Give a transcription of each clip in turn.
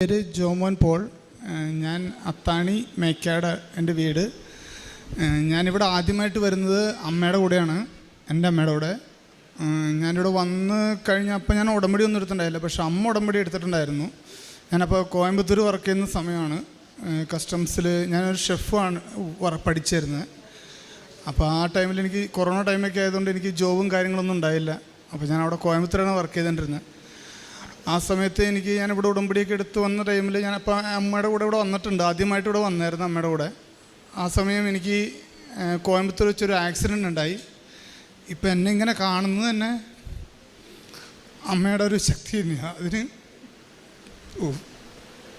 പേര് ജോമോൻ പോൾ. ഞാൻ അത്താണി മേക്കാട് എൻ്റെ വീട്. ഞാനിവിടെ ആദ്യമായിട്ട് വരുന്നത് അമ്മയുടെ കൂടെയാണ്, എൻ്റെ അമ്മയുടെ കൂടെ. ഞാനിവിടെ വന്ന് കഴിഞ്ഞപ്പോൾ ഞാൻ ഉടമ്പടി ഒന്നും എടുത്തിട്ടുണ്ടായില്ല, പക്ഷെ അമ്മ ഉടമ്പടി എടുത്തിട്ടുണ്ടായിരുന്നു. ഞാനപ്പോൾ കോയമ്പത്തൂർ വർക്ക് ചെയ്യുന്ന സമയമാണ്. കസ്റ്റംസിൽ ഞാനൊരു ഷെഫാണ് പഠിച്ചിരുന്നത്. അപ്പോൾ ആ ടൈമിൽ എനിക്ക് കൊറോണ ടൈമൊക്കെ ആയതുകൊണ്ട് എനിക്ക് ജോബും കാര്യങ്ങളൊന്നും ഉണ്ടായില്ല. അപ്പോൾ ഞാൻ അവിടെ കോയമ്പത്തൂരാണ് വർക്ക് ചെയ്തുകൊണ്ടിരുന്നത്. ആ സമയത്ത് ഞാനിവിടെ ഉടമ്പടിയൊക്കെ എടുത്ത് വന്ന ടൈമിൽ ഞാനപ്പോൾ അമ്മയുടെ കൂടെ ഇവിടെ വന്നിട്ടുണ്ട്. ആദ്യമായിട്ട് ഇവിടെ വന്നായിരുന്നു അമ്മയുടെ കൂടെ. ആ സമയം എനിക്ക് കോയമ്പത്തൂർ വെച്ചൊരു ആക്സിഡൻ്റ് ഉണ്ടായി. ഇപ്പം എന്നെ ഇങ്ങനെ കാണുന്നത് തന്നെ അമ്മയുടെ ഒരു ശക്തി തന്നെയാണ്. അതിന്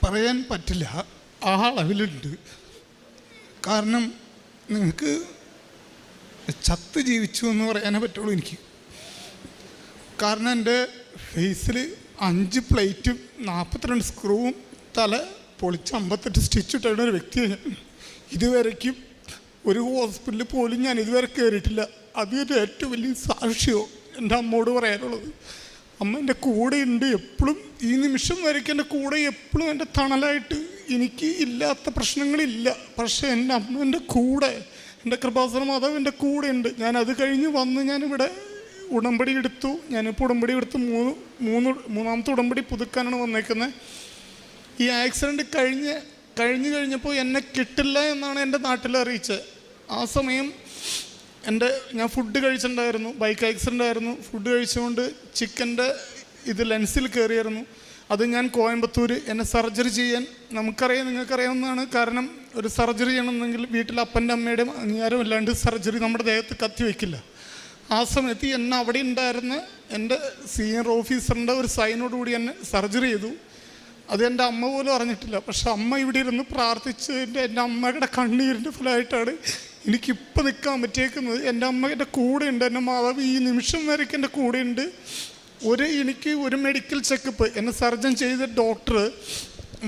പറയാൻ പറ്റില്ല, ആ അളവിലുണ്ട്. കാരണം നിങ്ങൾക്ക് ചത്ത് ജീവിച്ചു എന്ന് പറയാനേ പറ്റുള്ളൂ എനിക്ക്. കാരണം എൻ്റെ ഫേസിൽ 5 പ്ലേറ്റും 42 സ്ക്രൂവും തല പൊളിച്ച് 58 സ്റ്റിച്ച് ഇട്ടുള്ള ഒരു വ്യക്തിയാണ് ഞാൻ. ഇതുവരയ്ക്കും ഒരു ഹോസ്പിറ്റലിൽ പോലും ഞാൻ ഇതുവരെ കയറിയിട്ടില്ല. അതൊരു ഏറ്റവും വലിയ സാക്ഷ്യമോ എൻ്റെ അമ്മോട് പറയാനുള്ളത്. അമ്മ എൻ്റെ കൂടെ ഉണ്ട് എപ്പോഴും. ഈ നിമിഷം വരയ്ക്ക് എൻ്റെ കൂടെ എപ്പോഴും എൻ്റെ തണലായിട്ട്. എനിക്ക് ഇല്ലാത്ത പ്രശ്നങ്ങളില്ല, പക്ഷേ എൻ്റെ അമ്മ എൻ്റെ കൂടെ, എൻ്റെ കൃപാസന മാതാവ് എൻ്റെ കൂടെ ഉണ്ട്. ഞാനത് കഴിഞ്ഞ് വന്ന് ഞാനിവിടെ ഉടമ്പടി എടുത്തു. ഞാനിപ്പോൾ ഉടമ്പടി എടുത്ത് മൂന്നാമത്തെ ഉടമ്പടി പുതുക്കാനാണ് വന്നേക്കുന്നത്. ഈ ആക്സിഡൻറ്റ് കഴിഞ്ഞപ്പോൾ എന്നെ കിട്ടില്ല എന്നാണ് എൻ്റെ നാട്ടിൽ അറിയിച്ചത്. ആ സമയം ഞാൻ ഫുഡ് കഴിച്ചിട്ടുണ്ടായിരുന്നു, ബൈക്ക് ആക്സിഡൻ്റ് ആയിരുന്നു. ഫുഡ് കഴിച്ചുകൊണ്ട് ചിക്കൻ്റെ ലെൻസിൽ കയറിയായിരുന്നു. അത് ഞാൻ കോയമ്പത്തൂർ എന്നെ സർജറി ചെയ്യാൻ, നിങ്ങൾക്കറിയാവുന്നതാണ്. കാരണം ഒരു സർജറി ചെയ്യണമെന്നെങ്കിൽ വീട്ടിൽ അപ്പൻ്റെ അമ്മയുടെയും അംഗീകാരം ഇല്ലാണ്ട് സർജറി നമ്മുടെ ദേഹത്ത് കത്തി വയ്ക്കില്ല. ആ സമയത്ത് എന്നെ അവിടെ ഉണ്ടായിരുന്ന എൻ്റെ സീനിയർ ഓഫീസറിൻ്റെ ഒരു സൈനോടുകൂടി എന്നെ സർജറി ചെയ്തു. അത് എൻ്റെ അമ്മ പോലും അറിഞ്ഞിട്ടില്ല. പക്ഷെ അമ്മ ഇവിടെ ഇരുന്ന് പ്രാർത്ഥിച്ചതിൻ്റെ, എൻ്റെ അമ്മയുടെ കണ്ണീരിൻ്റെ ഫലമായിട്ടാണ് എനിക്കിപ്പോൾ നിൽക്കാൻ പറ്റിയേക്കുന്നത്. എൻ്റെ അമ്മ എൻ്റെ കൂടെയുണ്ട്, എൻ്റെ മാതാവ് ഈ നിമിഷം വരയ്ക്ക് എൻ്റെ കൂടെയുണ്ട്. എനിക്ക് ഒരു മെഡിക്കൽ ചെക്കപ്പ് എന്നെ സർജൻ ചെയ്ത ഡോക്ടർ,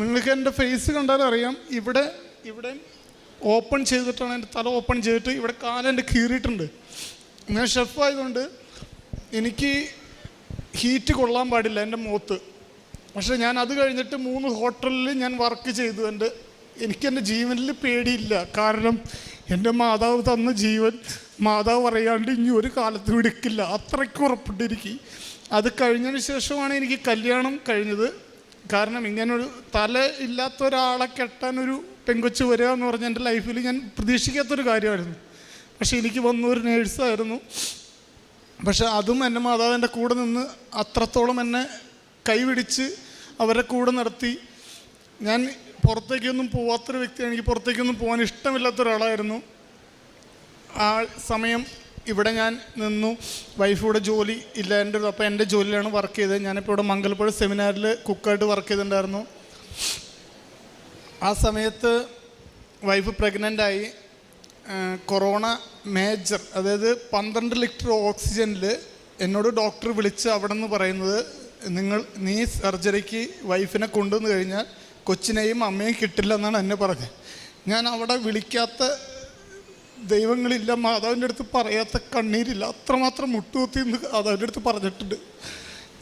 നിങ്ങൾക്ക് എൻ്റെ ഫേസ് കണ്ടാൽ അറിയാം, ഇവിടെ ഓപ്പൺ ചെയ്തിട്ടാണ്, എൻ്റെ തല ഓപ്പൺ ചെയ്തിട്ട് ഇവിടെ കാലെൻ്റെ കീറിയിട്ടുണ്ട്. ഞാൻ ഷെഫായതുകൊണ്ട് എനിക്ക് ഹീറ്റ് കൊള്ളാൻ പാടില്ല എൻ്റെ മുഖത്ത്. പക്ഷേ ഞാൻ അത് കഴിഞ്ഞിട്ട് 3 ഹോട്ടലിൽ ഞാൻ വർക്ക് ചെയ്തു. എനിക്കെൻ്റെ ജീവനിൽ പേടിയില്ല. കാരണം എൻ്റെ മാതാവ് തന്ന ജീവൻ മാതാവ് പറയാണ്ട് ഇനി ഒരു കാലത്തും എടുക്കില്ല, അത്രയ്ക്ക് ഉറപ്പുണ്ട് എനിക്ക്. അത് കഴിഞ്ഞതിന് ശേഷമാണ് എനിക്ക് കല്യാണം കഴിഞ്ഞത്. കാരണം ഇങ്ങനൊരു തല ഇല്ലാത്ത ഒരാളെ കെട്ടാനൊരു പെങ്കൊച്ച് വരിക എന്ന് പറഞ്ഞാൽ എൻ്റെ ലൈഫിൽ ഞാൻ പ്രതീക്ഷിക്കാത്തൊരു കാര്യമായിരുന്നു. പക്ഷേ എനിക്ക് വന്നൊരു നേഴ്സായിരുന്നു. പക്ഷെ അതും എൻ്റെ മാതാവിൻ്റെ കൂടെ നിന്ന് അത്രത്തോളം എന്നെ കൈപിടിച്ച് അവരുടെ കൂടെ നടത്തി. ഞാൻ പുറത്തേക്കൊന്നും പോവാത്തൊരു വ്യക്തിയാണ്. എനിക്ക് പുറത്തേക്കൊന്നും പോകാൻ ഇഷ്ടമില്ലാത്ത ഒരാളായിരുന്നു. ആ സമയം ഇവിടെ ഞാൻ നിന്നു. വൈഫിവിടെ ജോലി ഇല്ല എൻ്റെ. അപ്പോൾ എൻ്റെ ജോലിയിലാണ് വർക്ക് ചെയ്തത്. ഞാനിപ്പോൾ ഇവിടെ മംഗലപ്പുഴ സെമിനാറിൽ കുക്കായിട്ട് വർക്ക് ചെയ്തിട്ടുണ്ടായിരുന്നു. ആ സമയത്ത് വൈഫ് പ്രഗ്നൻ്റായി. കൊറോണ മേജർ, അതായത് 12 ലിറ്റർ ഓക്സിജനിൽ എന്നോട് ഡോക്ടർ വിളിച്ച് അവിടെ നിന്ന് പറയുന്നത്, നീ സർജറിക്ക് വൈഫിനെ കൊണ്ടുവന്ന് കഴിഞ്ഞാൽ കൊച്ചിനെയും അമ്മയും കിട്ടില്ല എന്നാണ് എന്നെ പറഞ്ഞത്. ഞാൻ അവിടെ വിളിക്കാത്ത ദൈവങ്ങളില്ല, മാതാവിൻ്റെ അടുത്ത് പറയാത്ത കണ്ണീരില്ല. അത്രമാത്രം മുട്ടുകുത്തി മാതാവിൻ്റെ അടുത്ത് പറഞ്ഞിട്ടുണ്ട്.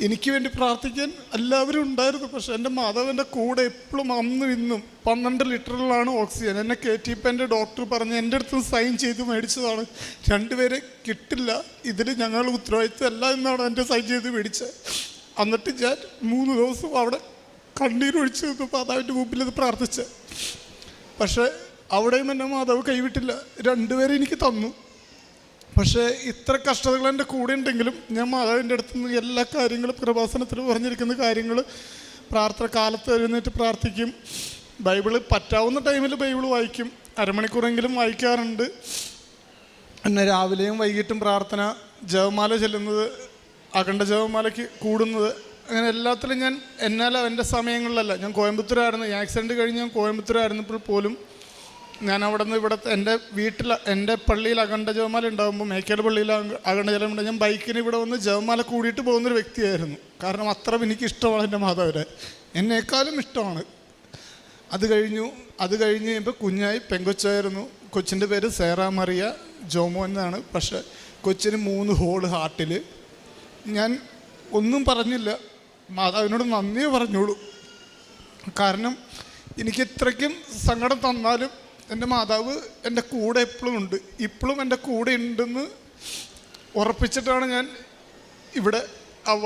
എനിക്ക് വേണ്ടി പ്രാർത്ഥിക്കാൻ എല്ലാവരും ഉണ്ടായിരുന്നു. പക്ഷേ എൻ്റെ മാതാവിൻ്റെ കൂടെ എപ്പോഴും അന്നും ഇന്നും 12 ലിറ്ററിലാണ് ഓക്സിജൻ. എന്നെ കയറ്റിയപ്പോൾ എൻ്റെ ഡോക്ടർ പറഞ്ഞ് എൻ്റെ അടുത്ത് സൈൻ ചെയ്ത് മേടിച്ചതാണ്. 2 പേരെ കിട്ടില്ല, ഇതിൽ ഞങ്ങൾ ഉത്തരവാദിത്വം അല്ല എന്നാണ് എൻ്റെ സൈൻ ചെയ്ത് മേടിച്ചത്. എന്നിട്ട് ഞാൻ 3 ദിവസം അവിടെ കണ്ണീരൊഴിച്ച് നിന്ന് മാതാവിൻ്റെ മുമ്പിൽ ഇത് പ്രാർത്ഥിച്ചത്. പക്ഷേ അവിടെയും എൻ്റെ മാതാവ് കൈവിട്ടില്ല. 2 പേരെ എനിക്ക് തന്നു. പക്ഷേ ഇത്ര കഷ്ടതകൾ എൻ്റെ കൂടെ ഉണ്ടെങ്കിലും ഞാൻ മാതാവിൻ്റെ അടുത്ത് നിന്ന് എല്ലാ കാര്യങ്ങളും, കൃപാസനത്തിൽ പറഞ്ഞിരിക്കുന്ന കാര്യങ്ങൾ, പ്രാർത്ഥന കാലത്ത് എഴുന്നേറ്റ് പ്രാർത്ഥിക്കും. ബൈബിള് പറ്റാവുന്ന ടൈമിൽ ബൈബിള് വായിക്കും. അരമണിക്കൂറെങ്കിലും വായിക്കാറുണ്ട്. പിന്നെ രാവിലെയും വൈകിട്ടും പ്രാർത്ഥന, ജപമാല ചെല്ലുന്നത്, അഖണ്ഡ ജപമാലയ്ക്ക് കൂടുന്നത്, അങ്ങനെ എല്ലാത്തിലും ഞാൻ എൻ്റെ സമയങ്ങളിലല്ല. ഞാൻ കോയമ്പത്തൂരായിരുന്നു. ഈ ആക്സിഡൻറ്റ് കഴിഞ്ഞ് ഞാൻ കോയമ്പത്തൂരായിരുന്നപ്പോൾ പോലും ഞാൻ അവിടെ നിന്ന് എൻ്റെ പള്ളിയിൽ അഖണ്ഡ ജപമാല ഉണ്ടാകുമ്പോൾ, മേക്കേട് പള്ളിയിൽ അഖണ്ഡ ജപം ഞാൻ ബൈക്കിന് ഇവിടെ വന്ന് ജപമാല കൂടിയിട്ട് പോകുന്നൊരു വ്യക്തിയായിരുന്നു. കാരണം അത്ര എനിക്കിഷ്ടമാണ് എൻ്റെ മാതാവിനെ, എന്നേക്കാളും ഇഷ്ടമാണ്. അത് കഴിഞ്ഞ് കഴിയുമ്പോൾ കുഞ്ഞായി പെങ്കൊച്ചായിരുന്നു. കൊച്ചിൻ്റെ പേര് സേറ മറിയ ജോമോ എന്നാണ്. പക്ഷേ കൊച്ചിന് 3 ഹോള് ഹാർട്ടിൽ. ഞാൻ ഒന്നും പറഞ്ഞില്ല, മാതാവിനോട് നന്ദിയേ പറഞ്ഞോളൂ. കാരണം എനിക്ക് ഇത്രയ്ക്കും സങ്കടം തന്നാലും എൻ്റെ മാതാവ് എൻ്റെ കൂടെ എപ്പോഴും ഉണ്ട്, ഇപ്പോഴും എൻ്റെ കൂടെ ഉണ്ടെന്ന് ഉറപ്പിച്ചിട്ടാണ് ഞാൻ ഇവിടെ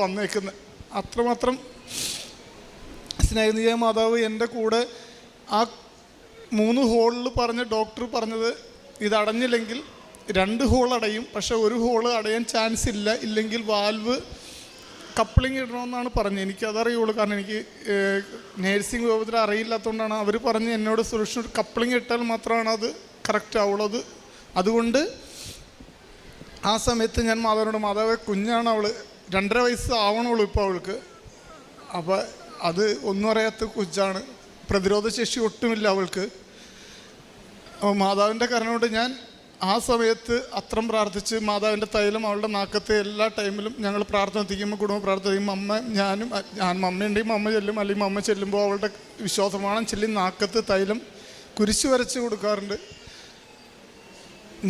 വന്നേക്കുന്നത്. അത്രമാത്രം സ്നേഹനീയ മാതാവ് എൻ്റെ കൂടെ. ആ 3 ഹോളിൽ പറഞ്ഞ ഡോക്ടർ പറഞ്ഞത് ഇത് അടഞ്ഞില്ലെങ്കിൽ 2 ഹോൾ അടയും, പക്ഷേ 1 ഹോള് അടയാൻ ചാൻസ് ഇല്ല, ഇല്ലെങ്കിൽ വാൽവ് കപ്ലിങ് ഇടണമെന്നാണ് പറഞ്ഞത്. എനിക്കതറിയുള്ളൂ, കാരണം എനിക്ക് നേഴ്സിംഗ് വിഭാഗത്തിൽ അറിയില്ലാത്തതുകൊണ്ടാണ് അവർ പറഞ്ഞ് എന്നോട് സൊല്യൂഷൻ കപ്ലിങ് ഇട്ടാൽ മാത്രമാണ് അത് കറക്റ്റ് ആവുള്ളത്. അതുകൊണ്ട് ആ സമയത്ത് ഞാൻ മാതാവിനോട്, മാതാവെ കുഞ്ഞാണ് അവൾ, 2.5 വയസ്സ് ആവണുള്ളൂ ഇപ്പോൾ അവൾക്ക്, അപ്പോൾ അത് ഒന്നും അറിയാത്ത കൊച്ചാണ്, പ്രതിരോധ ശേഷി ഒട്ടുമില്ല അവൾക്ക്. അപ്പോൾ മാതാവിൻ്റെ കരുണ ഞാൻ ആ സമയത്ത് അത്രം പ്രാർത്ഥിച്ച് മാതാവിൻ്റെ തൈലം അവളുടെ നാക്കത്തെ എല്ലാ ടൈമിലും ഞങ്ങൾ പ്രാർത്ഥിക്കുമ്പോൾ, കുടുംബ പ്രാർത്ഥിക്കുമ്പോൾ ഞാൻ മമ്മയുണ്ടെങ്കിൽ മമ്മ ചെല്ലും, അല്ലെങ്കിൽ മമ്മ ചെല്ലുമ്പോൾ അവളുടെ വിശ്വാസമാണ് ചൊല്ലി നാക്കത്ത് തൈലം കുരിശ് വരച്ച് കൊടുക്കാറുണ്ട്.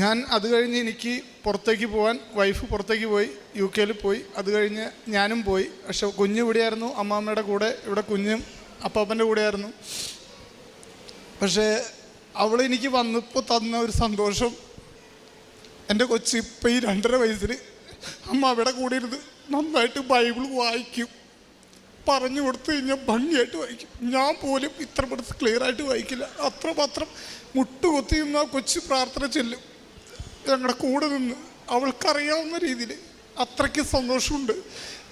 ഞാൻ അത് കഴിഞ്ഞ് എനിക്ക് പുറത്തേക്ക് പോകാൻ, വൈഫ് പുറത്തേക്ക് പോയി, UK പോയി, അത് കഴിഞ്ഞ് ഞാനും പോയി. പക്ഷെ കുഞ്ഞ് ഇവിടെയായിരുന്നു, അമ്മാമ്മയുടെ കൂടെ, ഇവിടെ കുഞ്ഞും അപ്പാപ്പൻ്റെ കൂടെയായിരുന്നു. പക്ഷേ അവൾ എനിക്ക് വന്നപ്പോൾ തന്ന ഒരു സന്തോഷം, എൻ്റെ കൊച്ച് ഇപ്പം ഈ 2.5 വയസ്സിൽ അമ്മാമ്മയുടെ കൂടെ ഇരുന്ന് നന്നായിട്ട് ബൈബിൾ വായിക്കും, പറഞ്ഞു കൊടുത്തു കഴിഞ്ഞാൽ ഭംഗിയായിട്ട് വായിക്കും. ഞാൻ പോലും ഇത്ര പെടുത്ത് ക്ലിയറായിട്ട് വായിക്കില്ല, അത്രമാത്രം മുട്ടുകൊത്തി നിന്ന് ആ കൊച്ച് പ്രാർത്ഥന ചെല്ലും ഞങ്ങളുടെ കൂടെ നിന്ന്, അവൾക്കറിയാവുന്ന രീതിയിൽ. അത്രയ്ക്ക് സന്തോഷമുണ്ട്.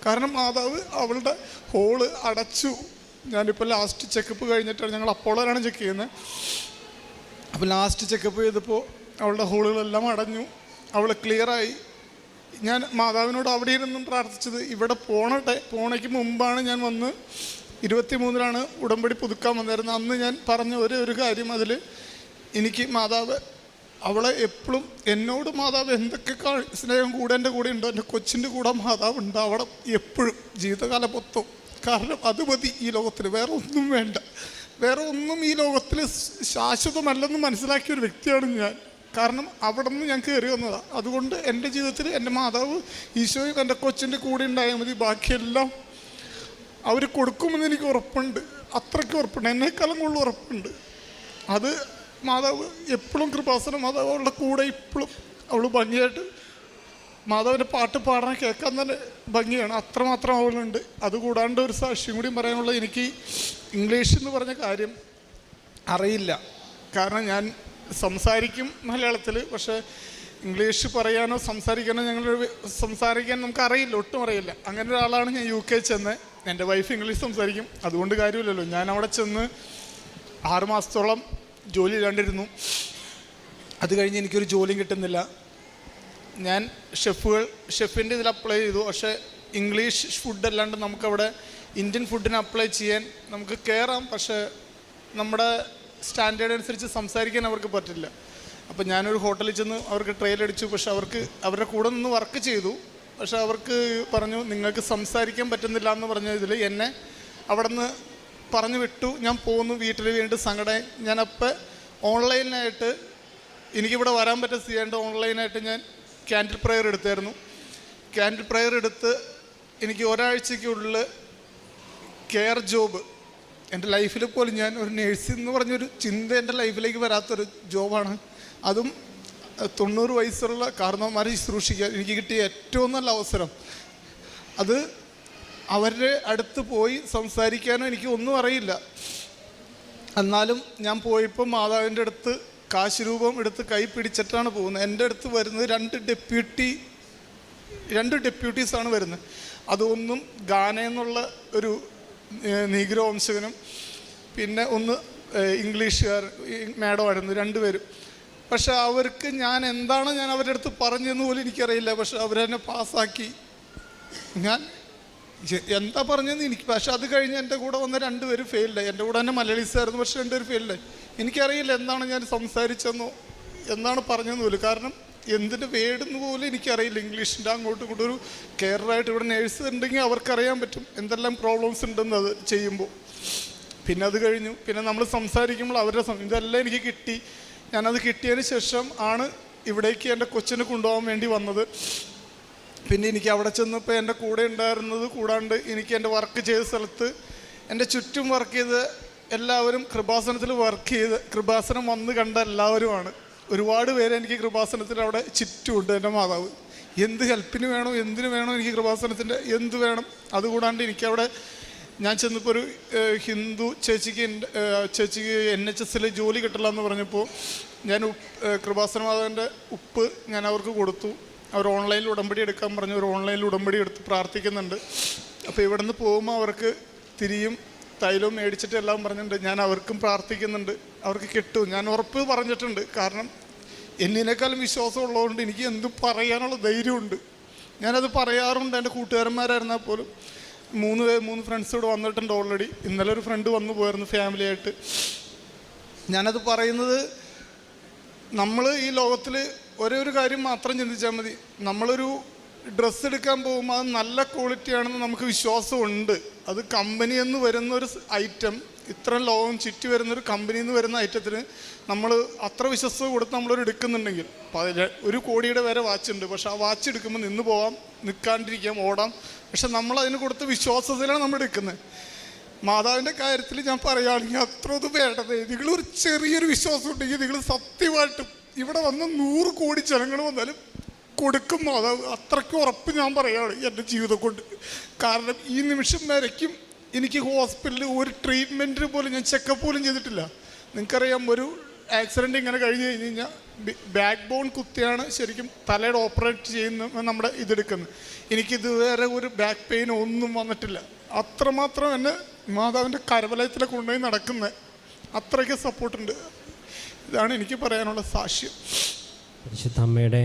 കാരണം മാതാവ് അവളുടെ ഹോള് അടച്ചു. ഞാനിപ്പോൾ ലാസ്റ്റ് ചെക്കപ്പ് കഴിഞ്ഞിട്ടാണ്, ഞങ്ങൾ അപ്പോളോയിലാണ് ചെക്ക് ചെയ്യുന്നത്. അപ്പോൾ ലാസ്റ്റ് ചെക്കപ്പ് ചെയ്തപ്പോൾ അവളുടെ ഹോളുകളെല്ലാം അടഞ്ഞു, അവൾ ക്ലിയറായി. ഞാൻ മാതാവിനോട് അവിടെ ഇരുന്നും പ്രാർത്ഥിച്ചത്. ഇവിടെ പോണയ്ക്ക് മുമ്പാണ് ഞാൻ വന്ന് 23-നാണ് ഉടമ്പടി പുതുക്കാൻ വന്നിരുന്നത്. അന്ന് ഞാൻ പറഞ്ഞ ഒരു കാര്യം, അതിൽ എനിക്ക് മാതാവ് അവളെ എപ്പോഴും എന്നോട് മാതാവ് എന്തൊക്കെ സ്നേഹം കൂടെ എൻ്റെ കൂടെ ഉണ്ടോ, എൻ്റെ കൊച്ചിൻ്റെ കൂടെ മാതാവ് ഉണ്ടാവണം എപ്പോഴും, ജീവിതകാലം മൊത്തം. കാരണം അത് മതി ഈ ലോകത്തിൽ, വേറെ ഒന്നും വേണ്ട, വേറെ ഒന്നും ഈ ലോകത്തിൽ ശാശ്വതമല്ലെന്ന് മനസ്സിലാക്കിയ ഒരു വ്യക്തിയാണ് ഞാൻ. കാരണം അവിടെ നിന്ന് ഞാൻ കയറി വന്നതാണ്. അതുകൊണ്ട് എൻ്റെ ജീവിതത്തിൽ എൻ്റെ മാതാവ് ഈശോയും എൻ്റെ കൊച്ചിൻ്റെ കൂടെ ഉണ്ടായാൽ മതി, ബാക്കിയെല്ലാം അവർ കൊടുക്കുമെന്ന് എനിക്ക് ഉറപ്പുണ്ട്, അത്രയ്ക്ക് ഉറപ്പുണ്ട്, എന്നെക്കാളും കൂടുതൽ ഉറപ്പുണ്ട്. അത് മാതാവ് എപ്പോഴും കൃപാസന മാതാവ് അവളുടെ കൂടെ ഇപ്പോഴും അവൾ ഭംഗിയായിട്ട് മാതാവിൻ്റെ പാട്ട് പാടാൻ കേൾക്കാൻ തന്നെ ഭംഗിയാണ്, അത്രമാത്രം അവളുണ്ട്. അതുകൂടാണ്ട് ഒരു സാക്ഷ്യം കൂടി പറയാനുള്ളത്, എനിക്ക് ഇംഗ്ലീഷ് എന്ന് പറഞ്ഞ കാര്യം അറിയില്ല. കാരണം ഞാൻ സംസാരിക്കും മലയാളത്തിൽ, പക്ഷേ ഇംഗ്ലീഷ് പറയാനോ സംസാരിക്കാനോ സംസാരിക്കാൻ നമുക്കറിയില്ല, ഒട്ടും അറിയില്ല. അങ്ങനെ ഒരാളാണ് ഞാൻ UK ചെന്ന്. എൻ്റെ വൈഫ് ഇംഗ്ലീഷ് സംസാരിക്കും, അതുകൊണ്ട് കാര്യമില്ലല്ലോ. ഞാൻ അവിടെ ചെന്ന് 6 മാസത്തോളം ജോലി ഇല്ലാണ്ടിരുന്നു. അത് കഴിഞ്ഞ് എനിക്കൊരു ജോലിയും കിട്ടുന്നില്ല. ഞാൻ ഷെഫിൻ്റെ ഇതിൽ അപ്ലൈ ചെയ്തു, പക്ഷേ ഇംഗ്ലീഷ് ഫുഡ് അല്ലാണ്ട് നമുക്കവിടെ ഇന്ത്യൻ ഫുഡിന് അപ്ലൈ ചെയ്യാൻ നമുക്ക് കയറാം, പക്ഷേ നമ്മുടെ സ്റ്റാൻഡേർഡ് അനുസരിച്ച് സംസാരിക്കാൻ അവർക്ക് പറ്റില്ല. അപ്പോൾ ഞാനൊരു ഹോട്ടലിൽ ചെന്ന് അവർക്ക് ട്രെയിൽ അടിച്ചു. പക്ഷെ അവരുടെ കൂടെ നിന്ന് വർക്ക് ചെയ്തു. പക്ഷെ അവർക്ക് പറഞ്ഞു നിങ്ങൾക്ക് സംസാരിക്കാൻ പറ്റുന്നില്ല എന്ന് പറഞ്ഞ ഇതിൽ എന്നെ അവിടെ നിന്ന് പറഞ്ഞു വിട്ടു. ഞാൻ പോന്നു, വീട്ടിൽ വീണ്ടും സങ്കടമായി. ഞാനപ്പോൾ ഓൺലൈനായിട്ട് എനിക്കിവിടെ വരാൻ പറ്റുക ചെയ്യാണ്ട് ഓൺലൈനായിട്ട് ഞാൻ ക്യാൻഡിൽ പ്രെയർ എടുത്തായിരുന്നു. ക്യാൻഡിൽ പ്രെയർ എടുത്ത് എനിക്ക് ഒരാഴ്ചയ്ക്കുള്ളിൽ കെയർ ജോബ്, എൻ്റെ ലൈഫിൽ പോലും ഞാൻ ഒരു നേഴ്സ് എന്ന് പറഞ്ഞൊരു ചിന്ത എൻ്റെ ലൈഫിലേക്ക് വരാത്തൊരു ജോബാണ്. അതും 90 വയസ്സുള്ള കാരണവന്മാരെ ശുശ്രൂഷിക്കാൻ എനിക്ക് കിട്ടിയ ഏറ്റവും നല്ല അവസരം. അത് അവരുടെ അടുത്ത് പോയി സംസാരിക്കാനോ എനിക്ക് ഒന്നും അറിയില്ല. എന്നാലും ഞാൻ പോയപ്പോൾ മാതാവിൻ്റെ അടുത്ത് കാശ് രൂപം എടുത്ത് കൈ പിടിച്ചിട്ടാണ് പോകുന്നത്. എൻ്റെ അടുത്ത് വരുന്നത് 2 ഡെപ്യൂട്ടീസാണ് വരുന്നത്. അതൊന്നും ഗാന എന്നുള്ള ഒരു നീഗ്രോ വംശകനും പിന്നെ ഒന്ന് ഇംഗ്ലീഷുകാർ മാഡമായിരുന്നു, 2 പേരും. പക്ഷെ അവർക്ക് ഞാൻ അവരുടെ അടുത്ത് പറഞ്ഞെന്ന് പോലും എനിക്കറിയില്ല. പക്ഷെ അവരെന്നെ പാസ്സാക്കി. ഞാൻ എന്താ പറഞ്ഞതെന്ന് എനിക്ക്, പക്ഷെ അത് കഴിഞ്ഞ് എൻ്റെ കൂടെ വന്ന 2 പേര് ഫെയിൽഡായി. എൻ്റെ കൂടെ തന്നെ മലയാളീസായിരുന്നു, പക്ഷെ 2 പേര് ഫെയിൽഡായി. എനിക്കറിയില്ല എന്താണ് ഞാൻ സംസാരിച്ചെന്നോ എന്താണ് പറഞ്ഞതെന്ന് പോലും. കാരണം എന്തിൻ്റെ വേടെന്ന് പോലും എനിക്കറിയില്ല. ഇംഗ്ലീഷിൻ്റെ അങ്ങോട്ടും ഇങ്ങോട്ടും ഒരു കെയറായിട്ട് ഇവിടെ നേഴ്സ് ഉണ്ടെങ്കിൽ അവർക്കറിയാൻ പറ്റും എന്തെല്ലാം പ്രോബ്ലംസ് ഉണ്ടെന്ന് അത് ചെയ്യുമ്പോൾ. പിന്നെ അത് കഴിഞ്ഞു. പിന്നെ നമ്മൾ സംസാരിക്കുമ്പോൾ അവരുടെ ഇതെല്ലാം എനിക്ക് കിട്ടി. ഞാനത് കിട്ടിയതിന് ശേഷം ആണ് ഇവിടേക്ക് എൻ്റെ കൊച്ചിനെ കൊണ്ടുപോകാൻ വേണ്ടി വന്നത്. പിന്നെ എനിക്ക് അവിടെ ചെന്നപ്പോൾ എൻ്റെ കൂടെ ഉണ്ടായിരുന്നത് കൂടാണ്ട് എനിക്ക് എൻ്റെ വർക്ക് ചെയ്ത സ്ഥലത്ത് എൻ്റെ ചുറ്റും വർക്ക് ചെയ്ത് എല്ലാവരും കൃപാസനത്തിൽ വർക്ക് ചെയ്ത് കൃപാസനം വന്ന് കണ്ട എല്ലാവരുമാണ്. ഒരുപാട് പേര് എനിക്ക് കൃപാസനത്തിൽ അവിടെ ചുറ്റുമുണ്ട്. എൻ്റെ മാതാവ് എന്ത് ഹെൽപ്പിന് വേണോ എന്തിനു വേണോ എനിക്ക് കൃപാസനത്തിൻ്റെ എന്ത് വേണം. അതുകൂടാണ്ട് എനിക്കവിടെ ഞാൻ ചെന്നപ്പോൾ ഒരു ഹിന്ദു ചേച്ചിക്ക് NHS ജോലി കിട്ടില്ല എന്ന് പറഞ്ഞപ്പോൾ ഞാൻ കൃപാസന മാതാവിൻ്റെ ഉപ്പ് ഞാൻ അവർക്ക് കൊടുത്തു. അവർ ഓൺലൈനിൽ ഉടമ്പടി എടുക്കാൻ പറഞ്ഞു. ഒരു ഓൺലൈനിൽ ഉടമ്പടി എടുത്ത് പ്രാർത്ഥിക്കുന്നുണ്ട്. അപ്പോൾ ഇവിടെ നിന്ന് പോകുമ്പോൾ അവർക്ക് തിരിയും തൈലവും മേടിച്ചിട്ട് എല്ലാം പറഞ്ഞിട്ടുണ്ട്. ഞാൻ അവർക്കും പ്രാർത്ഥിക്കുന്നുണ്ട്, അവർക്ക് കിട്ടും, ഞാൻ ഉറപ്പ് പറഞ്ഞിട്ടുണ്ട്. കാരണം എന്നതിനേക്കാളും വിശ്വാസം ഉള്ളതുകൊണ്ട് എനിക്ക് എന്തും പറയാനുള്ള ധൈര്യമുണ്ട്. ഞാനത് പറയാറുണ്ട്. എൻ്റെ കൂട്ടുകാരന്മാരായിരുന്നാൽ പോലും 3 ഫ്രണ്ട്സ് ഇവിടെ വന്നിട്ടുണ്ട് ഓൾറെഡി. ഇന്നലെ ഒരു ഫ്രണ്ട് വന്നു പോയിരുന്നു ഫാമിലിയായിട്ട്. ഞാനത് പറയുന്നത്, നമ്മൾ ഈ ലോകത്തിൽ ഒരേ ഒരു കാര്യം മാത്രം ചിന്തിച്ചാൽ മതി. നമ്മളൊരു ഡ്രസ്സ് എടുക്കാൻ പോകുമ്പോൾ അത് നല്ല ക്വാളിറ്റി ആണെന്ന് നമുക്ക് വിശ്വാസമുണ്ട്. അത് കമ്പനി എന്ന് വരുന്നൊരു ഐറ്റം, ഇത്രയും ലോകം ചുറ്റി വരുന്നൊരു കമ്പനിയിൽ നിന്ന് വരുന്ന ഐറ്റത്തിന് നമ്മൾ അത്ര വിശ്വസ്ത കൊടുത്ത് നമ്മളൊരു എടുക്കുന്നുണ്ടെങ്കിൽ, 1 കോടിയുടെ വരെ വാച്ച് ഉണ്ട്. പക്ഷെ ആ വാച്ച് എടുക്കുമ്പോൾ നിന്ന് പോകാം, നിൽക്കാണ്ടിരിക്കാം, ഓടാം. പക്ഷെ നമ്മൾ അതിന് കൊടുത്ത വിശ്വാസത്തിലാണ് നമ്മൾ എടുക്കുന്നത്. മാതാവിൻ്റെ കാര്യത്തിൽ ഞാൻ പറയുകയാണെങ്കിൽ അത്ര ഇത് വേണ്ടത്. നിങ്ങളൊരു ചെറിയൊരു വിശ്വാസം ഉണ്ടെങ്കിൽ നിങ്ങൾ സത്യമായിട്ടും ഇവിടെ വന്ന് 100 കോടി ജനങ്ങൾ വന്നാലും കൊടുക്കും മാതാവ്. അത്രയ്ക്ക് ഉറപ്പ് ഞാൻ പറയുകയാണ് എൻ്റെ ജീവിതം കൊണ്ട്. കാരണം ഈ നിമിഷം വരയ്ക്കും എനിക്ക് ഹോസ്പിറ്റലിൽ ഒരു ട്രീറ്റ്മെൻറ്റിന് പോലും ഞാൻ ചെക്കപ്പ് പോലും ചെയ്തിട്ടില്ല. നിങ്ങൾക്കറിയാം, ഒരു ആക്സിഡൻറ്റ് ഇങ്ങനെ കഴിഞ്ഞ് കഴിഞ്ഞാൽ ബാക്ക് ബോൺ കുത്തിയാണ് ശരിക്കും തലയുടെ ഓപ്പറേറ്റ് ചെയ്യുന്ന നമ്മുടെ ഇതെടുക്കുന്നത്. എനിക്കിതുവരെ ഒരു ബാക്ക് പെയിൻ ഒന്നും വന്നിട്ടില്ല. അത്രമാത്രം എന്നെ മാതാവിൻ്റെ കരവലയത്തിലെ കൊണ്ടുപോയി നടക്കുന്നത്. അത്രയ്ക്ക് സപ്പോർട്ടുണ്ട്. ഇതാണ് എനിക്ക് പറയാനുള്ള സാക്ഷ്യം. പരിശുദ്ധ അമ്മയുടെ